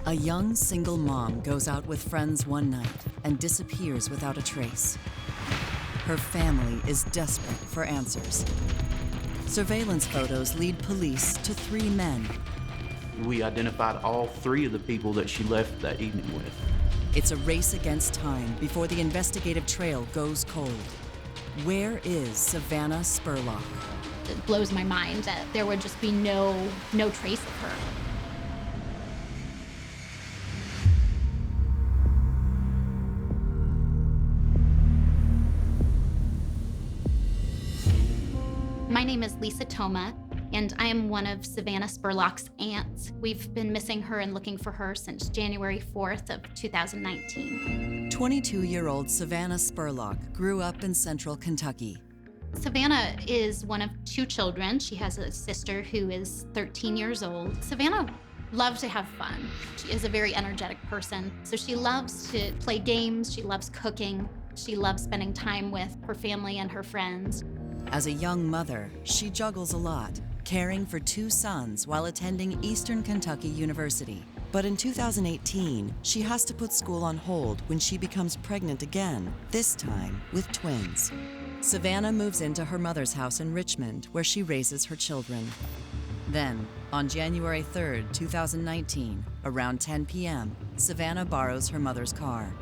A young single mom goes out with friends one night and disappears without a trace. Her family is desperate for answers. Surveillance photos lead police to 3 men. We identified all 3 of the people that she left that evening with. It's a race against time before the investigative trail goes cold. Where is Savannah Spurlock? It blows my mind that there would just be no trace of her. My name is Lisa Toma, and I am one of Savannah Spurlock's aunts. We've been missing her and looking for her since January 4th of 2019. 22-year-old Savannah Spurlock grew up in central Kentucky. Savannah is one of 2 children. She has a sister who is 13 years old. Savannah loves to have fun. She is a very energetic person, so she loves to play games, she loves cooking, she loves spending time with her family and her friends. As a young mother, she juggles a lot, caring for 2 sons while attending Eastern Kentucky University. But in 2018, she has to put school on hold when she becomes pregnant again, this time with twins. Savannah moves into her mother's house in Richmond, where she raises her children. Then, on January 3rd, 2019, around 10 p.m., Savannah borrows her mother's car.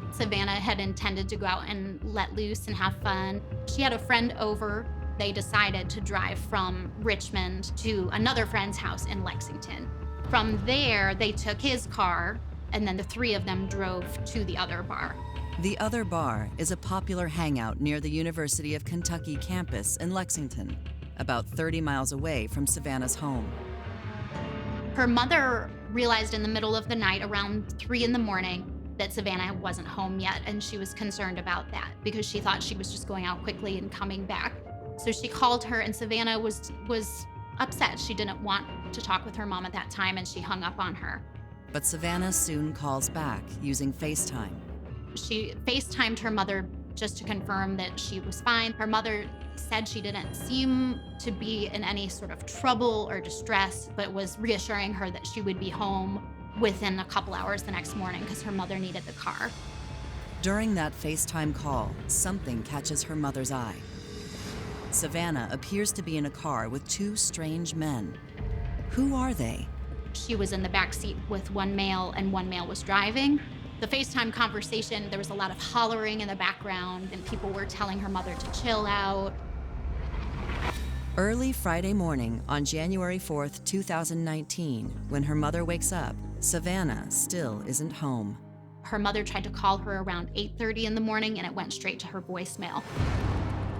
Savannah had intended to go out and let loose and have fun. She had a friend over. They decided to drive from Richmond to another friend's house in Lexington. From there, they took his car, and then the 3 of them drove to the other bar. The other bar is a popular hangout near the University of Kentucky campus in Lexington, about 30 miles away from Savannah's home. Her mother realized in the middle of the night, around 3 in the morning, that Savannah wasn't home yet, and she was concerned about that because she thought she was just going out quickly and coming back. So she called her, and Savannah was upset. She didn't want to talk with her mom at that time, and she hung up on her. But Savannah soon calls back using FaceTime. She FaceTimed her mother just to confirm that she was fine. Her mother said she didn't seem to be in any sort of trouble or distress, but was reassuring her that she would be home within a couple hours the next morning because her mother needed the car. During that FaceTime call, something catches her mother's eye. Savannah appears to be in a car with 2 strange men. Who are they? She was in the back seat with 1 male, and 1 male was driving. The FaceTime conversation, there was a lot of hollering in the background, and people were telling her mother to chill out. Early Friday morning on January 4th, 2019, when her mother wakes up, Savannah still isn't home. Her mother tried to call her around 8:30 in the morning, and it went straight to her voicemail.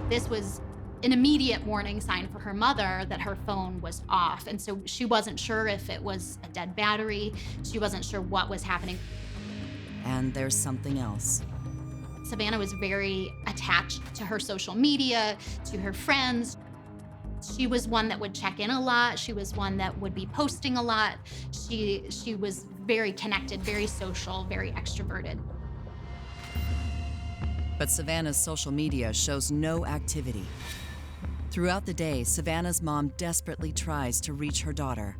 This was an immediate warning sign for her mother that her phone was off, and so she wasn't sure if it was a dead battery. She wasn't sure what was happening. And there's something else. Savannah was very attached to her social media, to her friends. She was one that would check in a lot. She was one that would be posting a lot. She was very connected, very social, very extroverted. But Savannah's social media shows no activity. Throughout the day, Savannah's mom desperately tries to reach her daughter.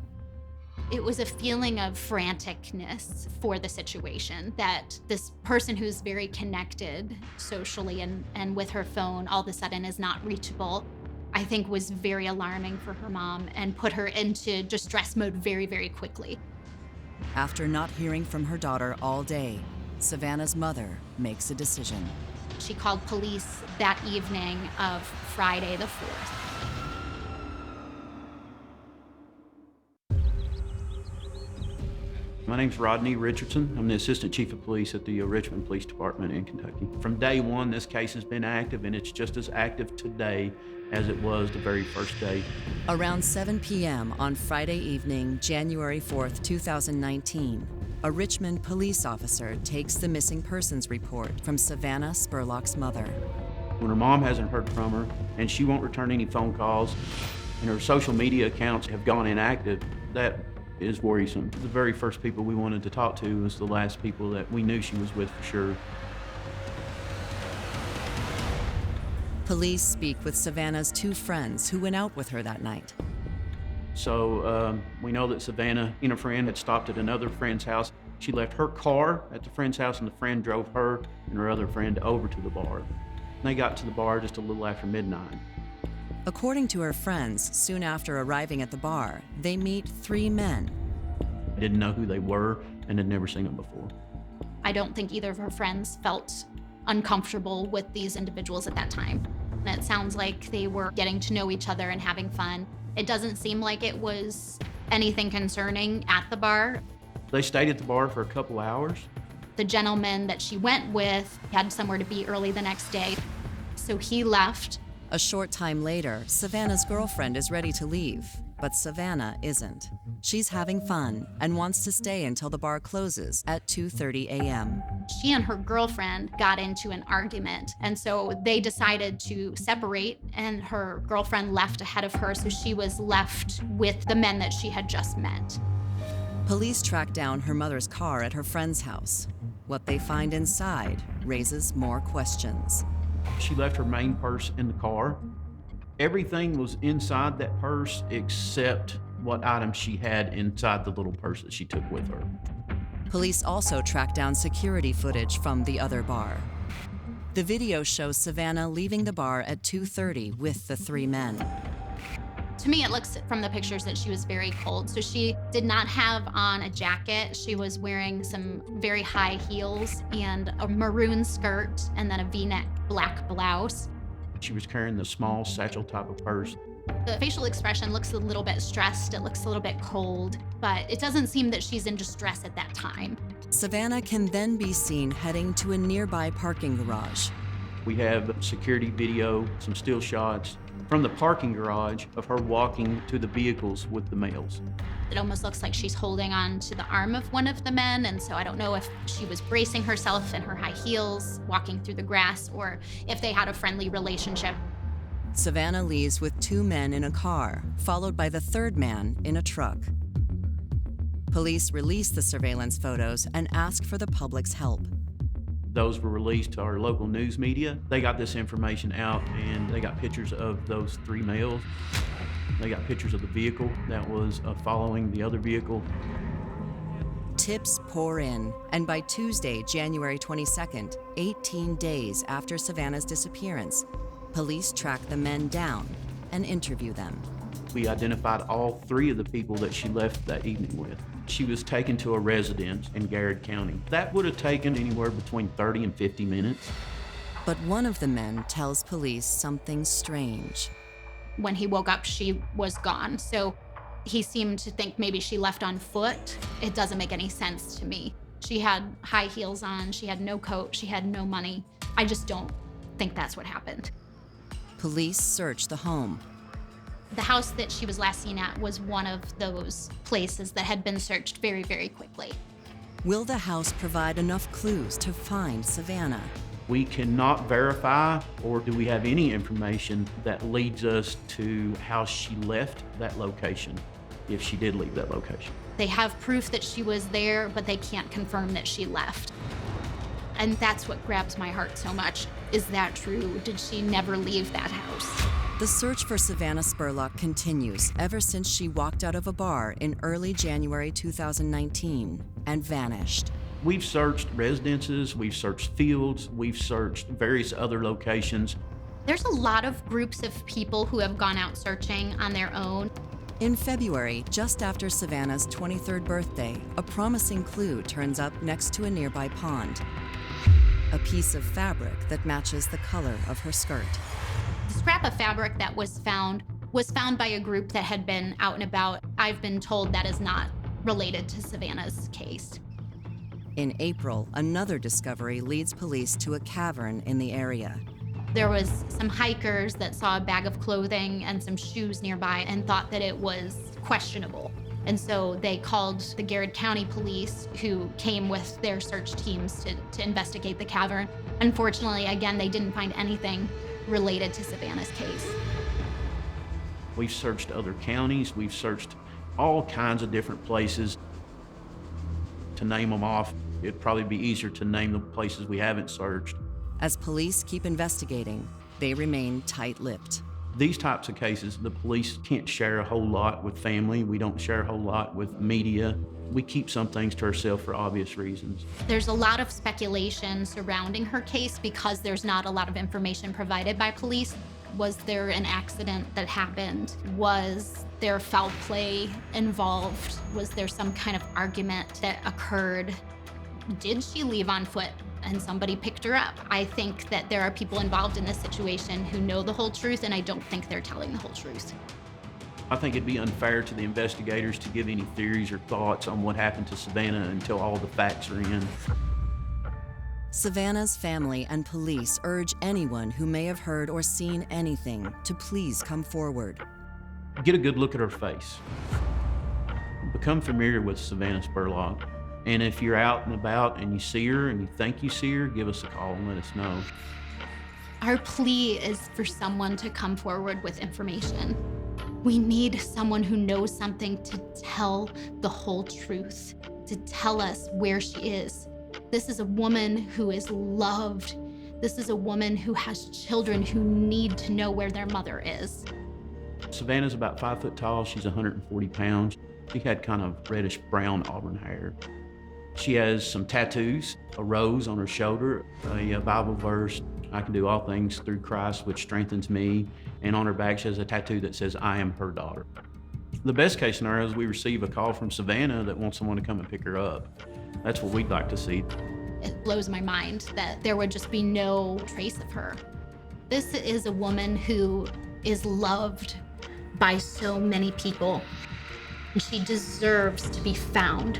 It was a feeling of franticness for the situation, that this person who's very connected socially and with her phone all of a sudden is not reachable, I think was very alarming for her mom and put her into distress mode very, very quickly. After not hearing from her daughter all day, Savannah's mother makes a decision. She called police that evening of Friday the 4th. My name's Rodney Richardson. I'm the Assistant Chief of Police at the Richmond Police Department in Kentucky. From day one, this case has been active, and it's just as active today as it was the very first day. Around 7 p.m. on Friday evening, January 4th, 2019, a Richmond police officer takes the missing persons report from Savannah Spurlock's mother. When her mom hasn't heard from her, and she won't return any phone calls, and her social media accounts have gone inactive, that is worrisome. The very first people we wanted to talk to was the last people that we knew she was with for sure. Police speak with Savannah's 2 friends who went out with her that night. So we know that Savannah and a friend had stopped at another friend's house. She left her car at the friend's house, and the friend drove her and her other friend over to the bar. They got to the bar just a little after midnight. According to her friends, soon after arriving at the bar, they meet 3 men. Didn't know who they were and had never seen them before. I don't think either of her friends felt uncomfortable with these individuals at that time. And it sounds like they were getting to know each other and having fun. It doesn't seem like it was anything concerning at the bar. They stayed at the bar for a couple hours. The gentleman that she went with had somewhere to be early the next day, so he left. A short time later, Savannah's girlfriend is ready to leave, but Savannah isn't. She's having fun and wants to stay until the bar closes at 2:30 a.m. She and her girlfriend got into an argument, and so they decided to separate, and her girlfriend left ahead of her, so she was left with the men that she had just met. Police track down her mother's car at her friend's house. What they find inside raises more questions. She left her main purse in the car. Everything was inside that purse except what items she had inside the little purse that she took with her. Police also track down security footage from the other bar. The video shows Savannah leaving the bar at 2:30 with the 3 men. To me, it looks from the pictures that she was very cold. So she did not have on a jacket. She was wearing some very high heels and a maroon skirt and then a V-neck black blouse. She was carrying the small satchel type of purse. The facial expression looks a little bit stressed. It looks a little bit cold, but it doesn't seem that she's in distress at that time. Savannah can then be seen heading to a nearby parking garage. We have security video, some still shots from the parking garage of her walking to the vehicles with the males. It almost looks like she's holding on to the arm of one of the men, and so I don't know if she was bracing herself in her high heels, walking through the grass, or if they had a friendly relationship. Savannah leaves with 2 men in a car, followed by the 3rd man in a truck. Police release the surveillance photos and ask for the public's help. Those were released to our local news media. They got this information out, and they got pictures of those 3 males. They got pictures of the vehicle that was following the other vehicle. Tips pour in, and by Tuesday, January 22nd, 18 days after Savannah's disappearance, police track the men down and interview them. We identified all 3 of the people that she left that evening with. She was taken to a residence in Garrett County. That would have taken anywhere between 30 and 50 minutes. But one of the men tells police something strange. When he woke up, she was gone. So he seemed to think maybe she left on foot. It doesn't make any sense to me. She had high heels on, she had no coat, she had no money. I just don't think that's what happened. Police search the home. The house that she was last seen at was one of those places that had been searched very, very quickly. Will the house provide enough clues to find Savannah? We cannot verify, or do we have any information that leads us to how she left that location, if she did leave that location. They have proof that she was there, but they can't confirm that she left. And that's what grabs my heart so much. Is that true? Did she never leave that house? The search for Savannah Spurlock continues ever since she walked out of a bar in early January 2019 and vanished. We've searched residences, we've searched fields, we've searched various other locations. There's a lot of groups of people who have gone out searching on their own. In February, just after Savannah's 23rd birthday, a promising clue turns up next to a nearby pond. A piece of fabric that matches the color of her skirt. The scrap of fabric that was found by a group that had been out and about. I've been told that is not related to Savannah's case. In April, another discovery leads police to a cavern in the area. There was some hikers that saw a bag of clothing and some shoes nearby and thought that it was questionable. And so they called the Garrett County Police, who came with their search teams to investigate the cavern. Unfortunately, again, they didn't find anything related to Savannah's case. We've searched other counties, we've searched all kinds of different places. To name them off, it'd probably be easier to name the places we haven't searched. As police keep investigating, they remain tight-lipped. These types of cases, the police can't share a whole lot with family. We don't share a whole lot with media. We keep some things to ourselves for obvious reasons. There's a lot of speculation surrounding her case because there's not a lot of information provided by police. Was there an accident that happened? Was there foul play involved? Was there some kind of argument that occurred? Did she leave on foot and somebody picked her up? I think that there are people involved in this situation who know the whole truth, and I don't think they're telling the whole truth. I think it'd be unfair to the investigators to give any theories or thoughts on what happened to Savannah until all the facts are in. Savannah's family and police urge anyone who may have heard or seen anything to please come forward. Get a good look at her face. Become familiar with Savannah Spurlock. And if you're out and about and you see her and you think you see her, give us a call and let us know. Our plea is for someone to come forward with information. We need someone who knows something to tell the whole truth, to tell us where she is. This is a woman who is loved. This is a woman who has children who need to know where their mother is. Savannah's about 5 foot tall. She's 140 pounds. She had kind of reddish brown auburn hair. She has some tattoos, a rose on her shoulder, a Bible verse, I can do all things through Christ, which strengthens me. And on her back, she has a tattoo that says, I am her daughter. The best case scenario is we receive a call from Savannah that wants someone to come and pick her up. That's what we'd like to see. It blows my mind that there would just be no trace of her. This is a woman who is loved by so many people, and she deserves to be found.